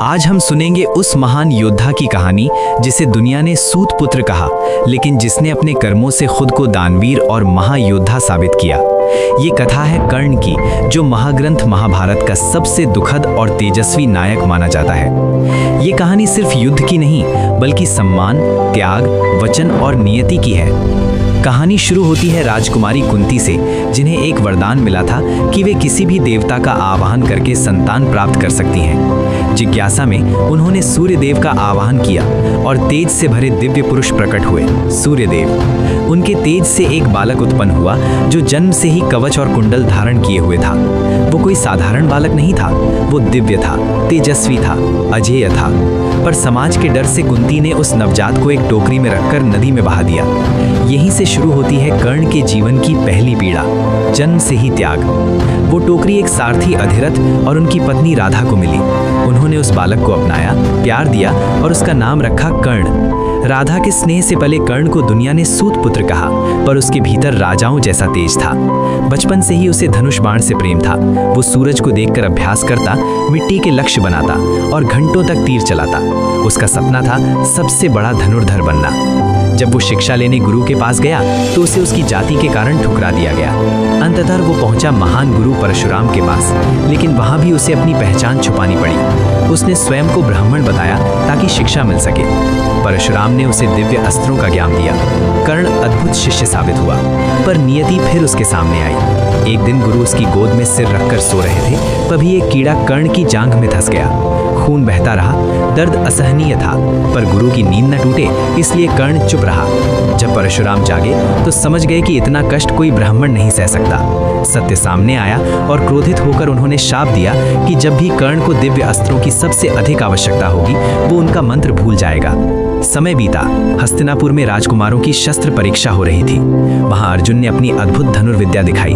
आज हम सुनेंगे उस महान योद्धा की कहानी जिसे दुनिया ने सूत पुत्र कहा, लेकिन जिसने अपने कर्मों से खुद को दानवीर और महायोद्धा साबित किया। ये कथा है कर्ण की, जो महाग्रंथ महाभारत का सबसे दुखद और तेजस्वी नायक माना जाता है। ये कहानी सिर्फ युद्ध की नहीं, बल्कि सम्मान, त्याग, वचन और नियति की है। कहानी शुरू होती है राजकुमारी कुंती से, जिन्हें एक वरदान मिला था कि वे किसी भी देवता का आवाहन करके संतान प्राप्त कर सकती हैं। जिज्ञासा में उन्होंने सूर्यदेव का आवाहन किया और तेज से भरे दिव्य पुरुष प्रकट हुए। सूर्यदेव, उनके तेज से एक बालक उत्पन्न हुआ जो जन्म से ही कवच और कुंडल धारण किए हुए था। वो कोई साधारण बालक नहीं था, वो दिव्य था, तेजस्वी था, अजेय था। पर समाज के डर से कुंती ने उस नवजात को एक टोकरी में रखकर नदी में बहा दिया। यहीं से शुरू होती है कर्ण के जीवन की पहली पीड़ा, जन्म से ही त्याग। वो टोकरी एक सारथी अधिरथ और उनकी पत्नी राधा को मिली। उन्होंने उस बालक को अपनाया, प्यार दिया और उसका नाम रखा कर्ण। राधा के स्नेह से पले कर्ण को दुनिया ने सूत पुत्र कहा, पर उसके भीतर राजाओं जैसा तेज था। बचपन से ही उसे धनुष बाण से प्रेम था। वो सूरज को देखकर अभ्यास करता, मिट्टी के लक्ष्य बनाता और घंटों तक तीर चलाता। उसका सपना था सबसे बड़ा धनुर्धर बनना। जब वो शिक्षा लेने गुरु के पास गया तो उसे उसकी जाति के कारण ठुकरा दिया गया। अंततः वो पहुंचा महान गुरु परशुराम के पास, लेकिन वहां भी उसे अपनी पहचान छुपानी पड़ी। उसने स्वयं को ब्राह्मण बताया ताकि शिक्षा मिल सके। परशुराम ने उसे दिव्य अस्त्रों का ज्ञान दिया। कर्ण अद्भुत शिष्य साबित हुआ, पर नियति फिर उसके सामने आई। एक दिन गुरु उसकी गोद में सिर रखकर सो रहे थे, तभी एक कीड़ा कर्ण की जांघ में धंस गया। खून बहता रहा, दर्द असहनीय था, पर गुरु की नींद न टूटे, इसलिए कर्ण चुप रहा। जब परशुराम जागे तो समझ गए कि इतना कष्ट कोई ब्राह्मण नहीं सह सकता। सत्य सामने आया और क्रोधित होकर उन्होंने शाप दिया कि जब भी कर्ण को दिव्य अस्त्रों की सबसे अधिक आवश्यकता होगी, वो उनका मंत्र भूल जाएगा। समय बीता। हस्तिनापुर में राजकुमारों की शस्त्र परीक्षा हो रही थी। वहां अर्जुन ने अपनी अद्भुत धनुर्विद्या दिखाई।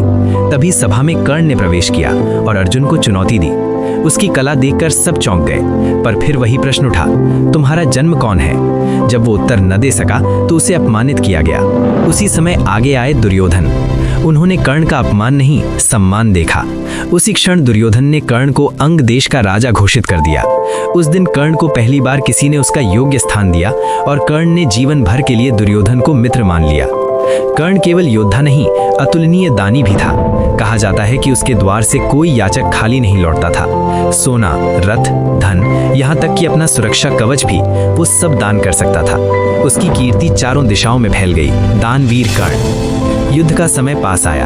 तभी सभा में कर्ण ने प्रवेश किया और अर्जुन को चुनौती दी। उसकी कला देखकर सब चौंक गए, पर फिर वही प्रश्न उठा, तुम्हारा जन्म कौन है? जब वो उत्तर न दे सका तो उसे अपमानित किया गया। उसी समय आगे आए दुर्योधन। उन्होंने कर्ण का अपमान नहीं, सम्मान देखा। उसी क्षण दुर्योधन ने कर्ण को अंग देश का राजा घोषित कर दिया। उस दिन कर्ण को पहली बार किसी ने उसका योग्य स्थान दिया और कर्ण ने जीवन भर के लिए दुर्योधन को मित्र मान लिया। कर्ण केवल योद्धा नहीं, अतुलनीय दानी भी था। कहा जाता है कि उसके द्वार से कोई याचक खाली नहीं लौटता था। सोना, रथ, धन, यहाँ तक कि अपना सुरक्षा कवच भी वो सब दान कर सकता था। उसकी कीर्ति चारों दिशाओं में फैल गई। दानवीर कर्ण। युद्ध का समय पास आया।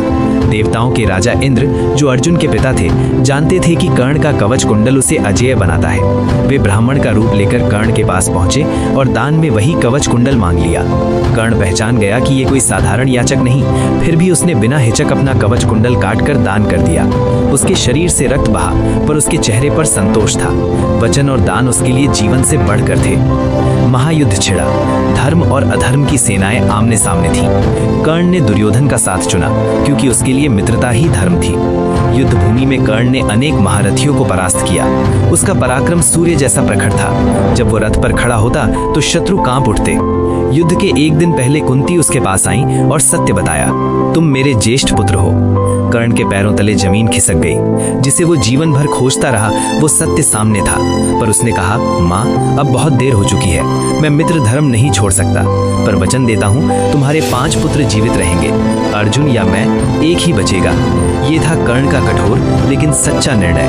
देवताओं के राजा इंद्र, जो अर्जुन के पिता थे, जानते थे कि कर्ण का कवच कुंडल उसे अजेय बनाता है। वे ब्राह्मण का रूप लेकर कर्ण के पास पहुंचे और दान में वही कवच कुंडल मांग लिया। कर्ण पहचान गया कि ये कोई साधारण याचक नहीं, फिर भी उसने बिना हिचक अपना कवच कुंडल काटकर दान कर दिया। उसके शरीर से रक्त बहा, पर उसके चेहरे पर संतोष था। वचन और दान उसके लिए जीवन से बढ़कर थे। महायुद्ध छिड़ा। धर्म और अधर्म की सेनाएं आमने सामने थीं। कर्ण ने दुर्योधन का साथ चुना, क्योंकि उसके लिए मित्रता ही धर्म थी। युद्ध भूमि में कर्ण ने अनेक महारथियों को परास्त किया। उसका पराक्रम सूर्य जैसा प्रखर था। जब वो रथ पर खड़ा होता तो शत्रु कांप उठते। युद्ध के एक दिन पहले कुंती उसके पास आई और सत्य बताया, तुम मेरे ज्येष्ठ पुत्र हो। कर्ण के पैरों तले जमीन खिसक गई। जिसे वो जीवन भर खोजता रहा, वो सत्य सामने था। पर उसने कहा, माँ, अब बहुत देर हो चुकी है। मैं मित्र धर्म नहीं छोड़ सकता, पर वचन देता हूँ तुम्हारे 5 पुत्र जीवित रहेंगे। अर्जुन या मैं, एक ही बचेगा। ये था कर्ण का कठोर लेकिन सच्चा निर्णय।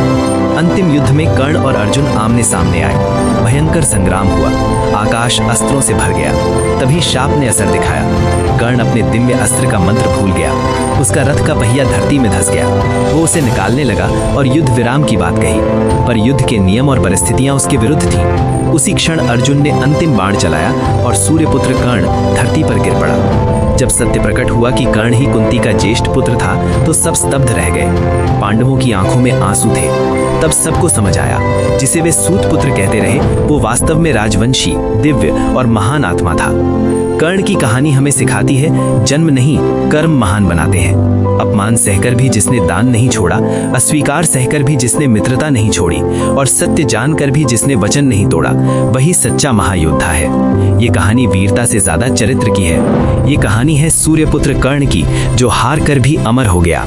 अंतिम युद्ध में कर्ण और अर्जुन आमने सामने आए। भयंकर संग्राम हुआ। आकाश अस्त्रों से भर गया। तभी शाप ने असर दिखाया। कर्ण अपने दिव्य अस्त्र का मंत्र भूल गया। उसका रथ का पहिया धरती में धंस गया। वो उसे निकालने लगा और युद्ध विराम की बात कही, पर युद्ध के नियम और परिस्थितियां उसके विरुद्ध थीं। उसी क्षण अर्जुन ने अंतिम बाण चलाया और सूर्यपुत्र कर्ण धरती पर गिर पड़ा। जब सत्य प्रकट हुआ कि कर्ण ही कुंती का ज्येष्ठ पुत्र था, तो सब स्तब्ध रह गए। पांडवों की आंखों में आंसू थे। तब सबको समझ आया, जिसे वे सूत पुत्र कहते रहे, वो वास्तव में राजवंशी, दिव्य और महान आत्मा था। कर्ण की कहानी हमें सिखाती है, जन्म नहीं, कर्म महान बनाते हैं। अपमान सहकर भी जिसने दान नहीं छोड़ा, अस्वीकार सहकर भी जिसने मित्रता नहीं छोड़ी, और सत्य जानकर भी जिसने वचन नहीं तोड़ा, वही सच्चा महायोद्धा है। ये कहानी वीरता से ज्यादा चरित्र की है। ये कहानी है सूर्यपुत्र कर्ण की, जो हार कर भी अमर हो गया।